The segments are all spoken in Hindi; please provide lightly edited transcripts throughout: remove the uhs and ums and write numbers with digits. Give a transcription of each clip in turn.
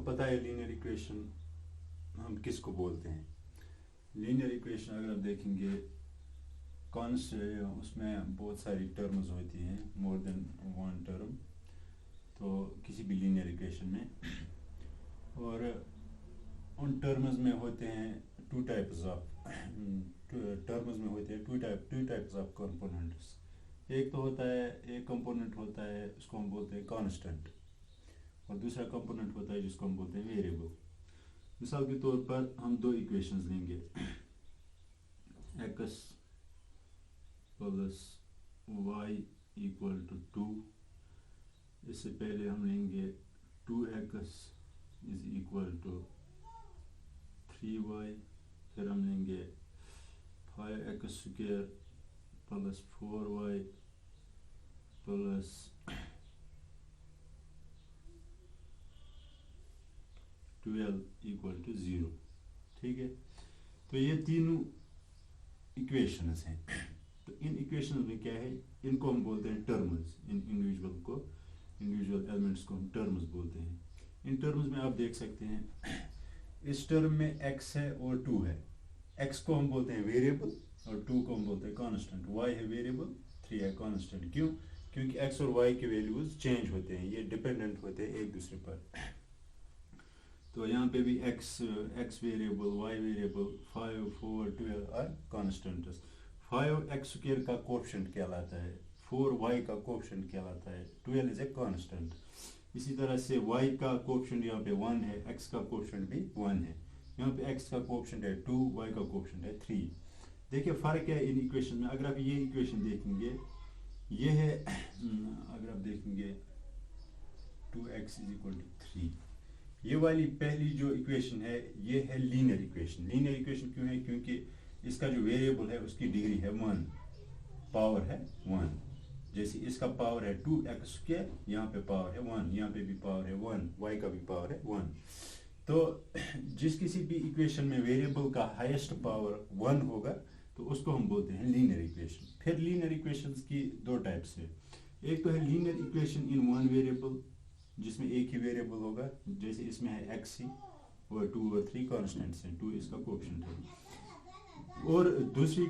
आपको पता है लीनियर इक्वेशन हम किसको बोलते हैं। लीनियर इक्वेशन अगर आप देखेंगे उसमें बहुत सारी टर्म्स होती हैं, मोर देन वन टर्म, तो किसी भी लीनियर इक्वेशन में, और उन टर्म्स में होते हैं टू टाइप्स ऑफ कंपोनेंट्स। एक तो होता है, एक कंपोनेंट होता है उसको हम बोलते हैं कांस्टेंट, और दूसरा कंपोनेंट होता है जिसको हम बोलते हैं वेरिएबल। मिसाल के तौर पर हम दो इक्वेशंस लेंगे, x plus y equal to 2। इससे पहले हम लेंगे 2x is equal to 3y, फिर हम लेंगे 5x square plus 4y plus 12 equal to 0। ठीक है, तो ये तीनों इक्वेशंस हैं। तो इन इक्वेशंस में क्या है, इनको हम बोलते हैं टर्म्स। इन इंडिविजुअल एलिमेंट्स को हम टर्म्स बोलते हैं। इन टर्म्स में आप देख सकते हैं इस टर्म में x है और 2 है। x को हम बोलते हैं वेरिएबल और 2 को हम बोलते हैं कांस्टेंट। y है वेरिएबल, 3 है कांस्टेंट। क्यों? क्योंकि x और y के वैल्यूज चेंज होते हैं, ये डिपेंडेंट होते हैं एक दूसरे पर। तो यहाँ पे भी x variable, y variable, 5, 4, 12 are constants. 5x square का कोएफिशिएंट कहलाता है, 4y का कोएफिशिएंट कहलाता है, 12 इज ए कांस्टेंट। इसी तरह से y का कोएफिशिएंट यहाँ पे 1 है, x का कोएफिशिएंट भी 1 है। यहाँ पे x का कोएफिशिएंट है 2, y का कोएफिशिएंट है 3। देखिए फ़र्क है इन इक्वेशन में। अगर आप ये इक्वेशन देखेंगे, ये है अगर आप देखेंगे 2x इज इक्वल टू 3, ये वाली पहली जो इक्वेशन है ये है लीनियर इक्वेशन। लीनियर इक्वेशन क्यों है? क्योंकि इसका जो वेरिएबल है उसकी डिग्री है 1, पावर है 1। जैसे इसका पावर है 2x स्क्वायर, यहाँ पे पावर है 1, यहाँ पे भी पावर है 1, y का भी पावर है 1। तो जिस किसी भी इक्वेशन में वेरिएबल का हाईएस्ट पावर 1 होगा तो उसको हम बोलते हैं लीनियर इक्वेशन। फिर लीनियर इक्वेशंस की दो टाइप्स है। एक तो है linear equation in one variable, जिसमें एक ही वेरिएबल होगा, जैसे इसमें है x ही और 2 और 3 कांस्टेंट्स हैं, 2 इसका कोएफिशिएंट है। और दूसरी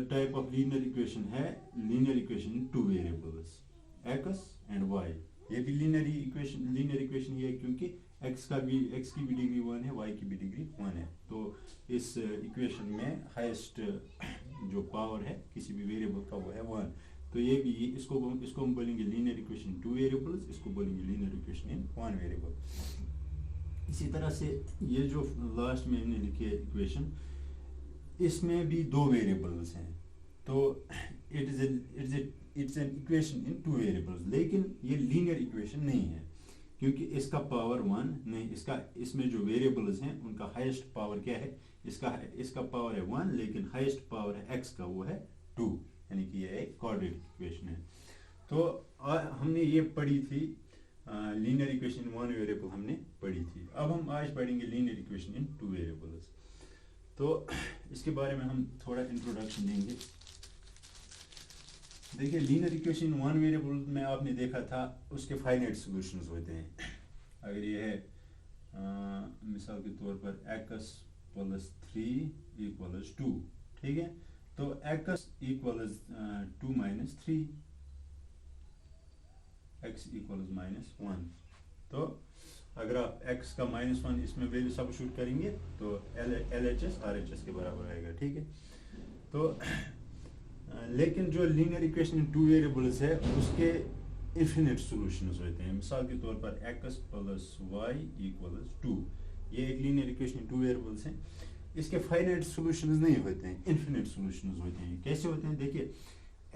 टाइप ऑफ लीनियर इक्वेशन है linear equation in two variables, x and y। ये भी लीनियर इक्वेशन ही है, क्योंकि x की भी डिग्री 1 है, y की भी डिग्री 1 है। तो इस इक्वेशन में हाईएस्ट जो पावर है किसी भी वेरिएबल का वो है 1। तो ये भी इसको हम बोलेंगे लीनियर इक्वेशन टू वेरिएबल्स, इसको बोलेंगे linear equation in one variable. इसी तरह से ये जो लास्ट में हमने लिखी है इक्वेशन, इसमें भी दो वेरिएबल्स हैं, तो it's an equation in two variables. लेकिन ये लीनियर इक्वेशन नहीं है, क्योंकि इसका पावर 1 नहीं, इसमें जो वेरिएबल्स हैं उनका हाईएस्ट पावर क्या है, इसका पावर है 1, लेकिन हाईएस्ट पावर है x का, वो है 2, यानी कि ये एक क्वाड्रेटिक इक्वेशन है। तो हमने ये पढ़ी थी linear equation in one variable हमने पढ़ी थी। अब हम आज पढ़ेंगे linear equation in two variables. तो इसके बारे में हम थोड़ा इंट्रोडक्शन देंगे। देखिए linear equation in one variable में आपने देखा था उसके फाइनाइट सॉल्यूशंस होते हैं। अगर ये है मिसाल के तौर पर x प्लस 3 इक्वल्स 2, ठीक है, तो x equals 2 minus 3, x equals minus 1। तो अगर आप x का -1 इसमें वैल्यू सब्स्टिट्यूट करेंगे तो LHS RHS के बराबर आएगा, ठीक है। तो लेकिन जो linear equation in two variables है उसके इन्फिनिट सॉल्यूशंस होते हैं। मिसाल के तौर पर x प्लस y इक्वल्स 2, ये एक linear equation in two variables हैं। इसके फाइनाइट सॉल्यूशंस नहीं होते हैं, इन्फिनिट सॉल्यूशंस होते हैं। कैसे होते हैं? देखिए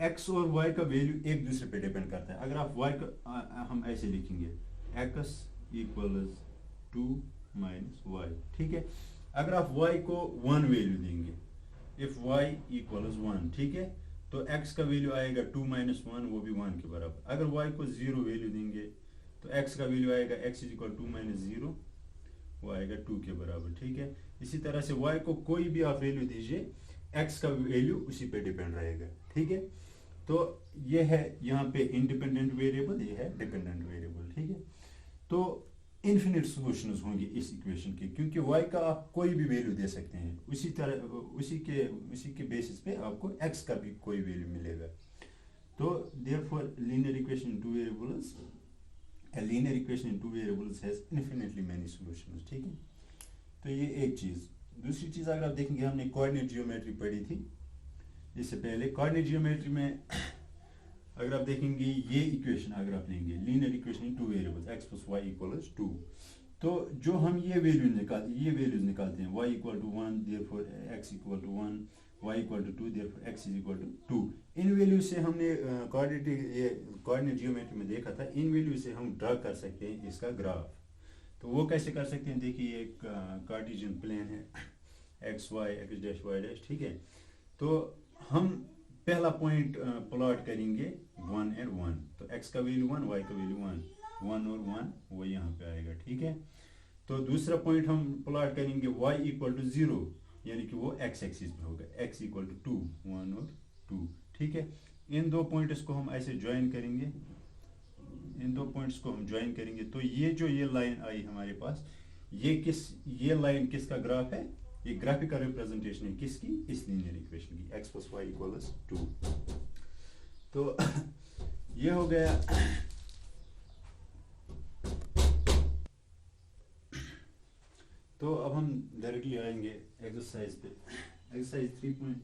x और y का वैल्यू एक दूसरे पे डिपेंड करता है। अगर आप y का हम ऐसे लिखेंगे x इक्वल्स 2 माइनस y, ठीक है। अगर आप y को 1 वैल्यू देंगे, इफ y इक्वल्स 1, ठीक है, तो x का वैल्यू आएगा 2 माइनस 1, वो भी 1 के बराबर। अगर y को 0 वैल्यू देंगे तो x का वैल्यू आएगा x इज इक्वल 2 माइनस 0, वो आएगा 2 के बराबर, ठीक है। इसी तरह से y को कोई भी आप वैल्यू दीजिए, x का वैल्यू उसी पे डिपेंड रहेगा, ठीक है। तो ये है यहाँ पे इंडिपेंडेंट वेरिएबल, ये है डिपेंडेंट वेरिएबल, ठीक है। तो इन इन्फिनिट सॉल्यूशंस होंगे इस इक्वेशन के, क्योंकि y का आप कोई भी वैल्यू दे सकते हैं, उसी के बेसिस पे आपको x का भी कोई वैल्यू मिलेगा। तो therefore linear equation in two variables, a linear equation in two variables has infinitely many solutions, ठीक है। तो ये एक चीज़। दूसरी चीज़ अगर आप देखेंगे, हमने कोऑर्डिनेट जियोमेट्री पढ़ी थी इससे पहले। कोऑर्डिनेट जियोमेट्री में अगर आप देखेंगे ये इक्वेशन अगर आप लेंगे, linear equation in two variables x प्लस वाई इक्वल्स 2, तो जो हम ये वैल्यूज निकालते हैं y equal to 1 therefore x equal to 1, y equal to 2 therefore x is equal to 2, इन वैल्यू से हमने कोऑर्डिनेट जियोमेट्री में देखा था, इन वैल्यू से हम ड्रा कर सकते हैं इसका ग्राफ। तो वो कैसे कर सकते हैं, देखिए एक कार्टेशियन प्लेन है x y x dash y dash, ठीक है। तो हम पहला पॉइंट प्लॉट करेंगे 1 और 1, तो x का वैल्यू 1, y का वैल्यू 1, 1 और 1 वो यहाँ पे आएगा, ठीक है। तो दूसरा पॉइंट हम प्लॉट करेंगे y इक्वल टू 0, यानी कि वो x एक्सिस पे होगा, x इक्वल टू 2, 1 और 2, ठीक है। इन दो पॉइंट्स को हम ऐसे ज्वाइन करेंगे, तो ये लाइन आई हमारे पास, ये लाइन किसका ग्राफ है, ये ग्राफिकल रिप्रेजेंटेशन है किसकी, इस लीनियर इक्वेशन की, x प्लस वाई इक्वल्स 2। तो ये हो गया। तो अब हम डायरेक्टली आएंगे एक्सरसाइज पे, exercise 3.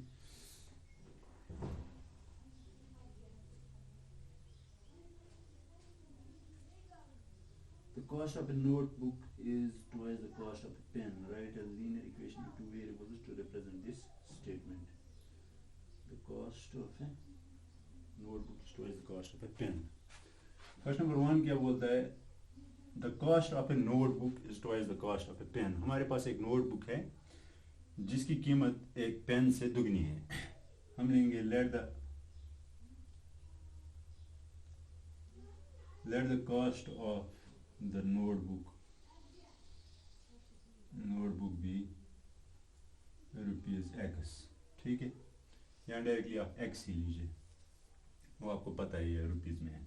The cost of a notebook is twice the cost of a pen. Write a linear equation in two variables to represent this statement. The cost of a notebook is twice the cost of a pen. Question number 1 क्या बोलता है, The cost of a notebook is twice the cost of a pen. हमारे पास एक नोटबुक है जिसकी कीमत एक पेन से दुगनी है। हम लेंगे let the cost of the notebook be rupees x, ठीक है। यहाँ डायरेक्टली आप x ही लीजिए, वो आपको पता ही है रुपीज में है।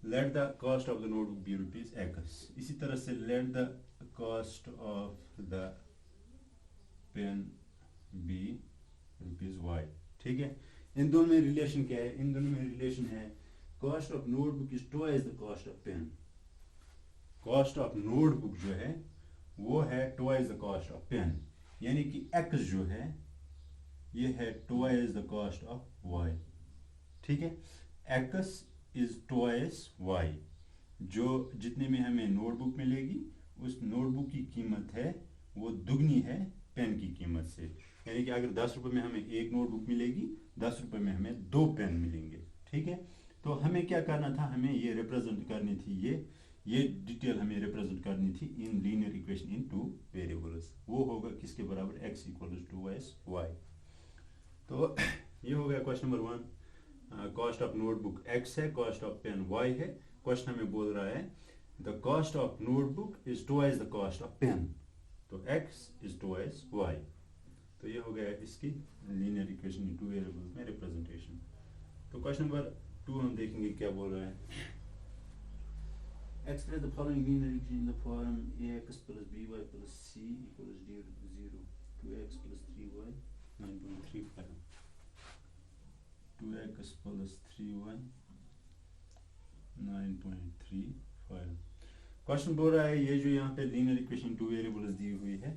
let the cost of the notebook be rupees x। इसी तरह से let the cost of the pen be rupees y, ठीक है। इन दोनों में रिलेशन क्या है, इन दोनों में रिलेशन है cost of notebook is twice the cost of pen। cost of notebook जो है वो है twice the cost of pen, यानी कि x जो है ये है twice the cost of y, ठीक है। x is twice y, जो जितने में हमें नोटबुक मिलेगी उस नोटबुक की कीमत है वो दुगनी है पेन की कीमत से, यानी कि अगर 10 रुपए में हमें एक नोटबुक मिलेगी, 10 रुपए में हमें 2 पेन मिलेंगे, ठीक है। तो हमें क्या करना था, हमें ये रिप्रेजेंट करनी थी, ये डिटेल हमें रिप्रेजेंट करनी थी in linear equation in two variables. वो होगा किसके बराबर, x इक्वल्स टू y। तो ये हो गया question number 1। Cost of notebook x है, कॉस्ट ऑफ पेन y है। क्वेश्चन हमें बोल रहा है the cost of notebook is twice the cost of pen, तो x इज ट्वाइस y। तो ये हो गया इसकी linear equation in two variables में रिप्रेजेंटेशन। तो क्वेश्चन नंबर 2 हम देखेंगे क्या बोल रहा है। Express the following linear equation in the form ax plus by plus c equals d 0, 2x plus 3y 9.35, 2x plus 3y 9.35। Question बोल रहा है ये जो यहाँ पे लीनियर इक्वेशन टू वेरिएबल्स दी हुई है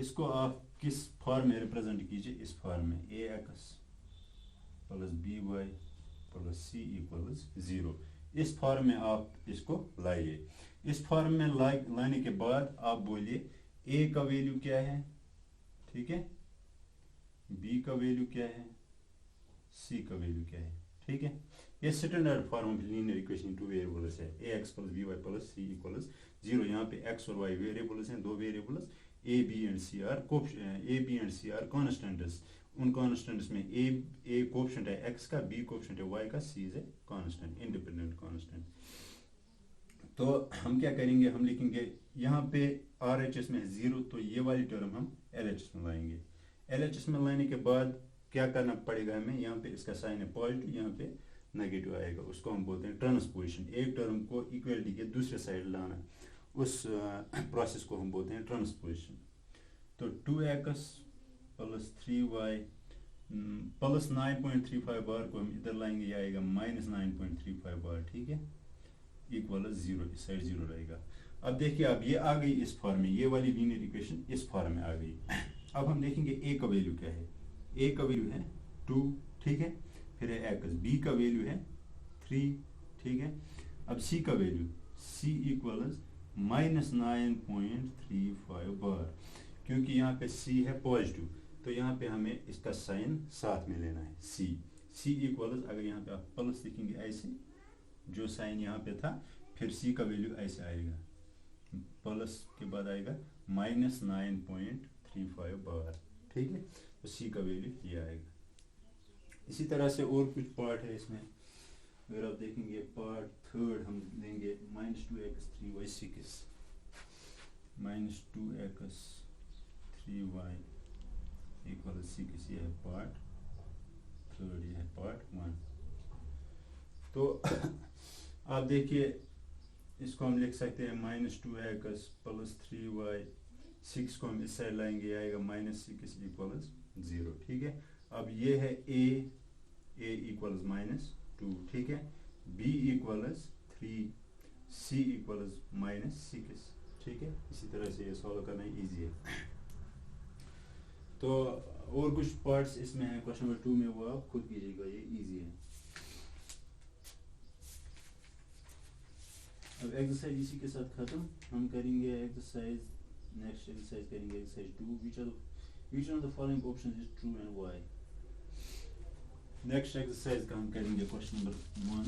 इसको आप किस फॉर्म में रिप्रेजेंट कीजिए, इस फॉर्म में ax plus by plus c equals 0, इस फॉर्म में आप इसको लाइए। इस फॉर्म में लाने के बाद आप बोलिए a का वैल्यू क्या है, ठीक है, b का वैल्यू क्या है, c का वैल्यू क्या है, ठीक है। ये standard form of linear equation two variables है, ax plus by plus c equals 0। यहाँ पे x और y वेरिएबल्स हैं, दो variables a b and c are constants. उन कॉन्स्टेंट्स में a कोफिशिएंट है x का, b कोफिशिएंट है y का, c is a constant, independent constant. तो हम क्या करेंगे, हम लिखेंगे यहाँ पे RHS में है 0, तो ये वाली टर्म हम LHS में लाएंगे। LHS में लाने के बाद क्या करना पड़ेगा हमें, यहाँ पे इसका साइन है पॉजिटिव, यहाँ पे नेगेटिव आएगा, उसको हम बोलते हैं ट्रांसपोजिशन। एक टर्म को इक्वलिटी के दूसरे साइड लाना, उस प्रोसेस को हम बोलते हैं ट्रांसपोजिशन। तो 2x प्लस 3y प्लस 9.35 बार को हम इधर लाएंगे, यह आएगा माइनस 9.35 बार, ठीक है, इक्वल 0, इस साइड 0 रहेगा। अब देखिए, अब ये आ गई इस फॉर्म में, ये वाली लीनियर इक्वेशन इस फॉर्म में आ गई। अब हम देखेंगे a का वैल्यू क्या है। a का वैल्यू है 2, ठीक है, फिर है x, b का वैल्यू है 3, ठीक है। अब c का वैल्यू, c इक्वल्स माइनस 9.35 बार, क्योंकि यहाँ पे c है पॉजिटिव, तो यहाँ पे हमें इसका साइन साथ में लेना है, c इक्वल्स, अगर यहाँ पे आप प्लस लिखेंगे ऐसे, जो साइन यहाँ पे था, फिर c का वैल्यू ऐसे आएगा, प्लस के बाद आएगा माइनस 9.35 बार, ठीक है। तो c का वैल्यू ये आएगा। इसी तरह से और कुछ पार्ट है इसमें, अगर आप देखेंगे पार्ट थर्ड हम देंगे minus 2x 3y 6, minus 2x 3y equal 6, ये है पार्ट थर्ड, ये है पार्ट 1। तो आप देखिए, इसको हम लिख सकते हैं माइनस 2x प्लस 3y, 6 को हम इस साइड लाएंगे, आएगा माइनस 6 इक्वल 0, ठीक है। अब ये है a इक्वल्स माइनस 2, ठीक है, b equals 3, c equals minus 6, ठीक है। इसी तरह से ये सॉल्व करना इजी है। तो और कुछ पार्ट्स इसमें है क्वेश्चन नंबर 2 में, वो आप खुद कीजिएगा, ये इजी है। अब एक्सरसाइज इसी के साथ खत्म। हम करेंगे एक्सरसाइज, नेक्स्ट एक्सरसाइज करेंगे exercise 2, which of the following options is true and why। Next exercise का हम करेंगे क्वेश्चन नंबर 1।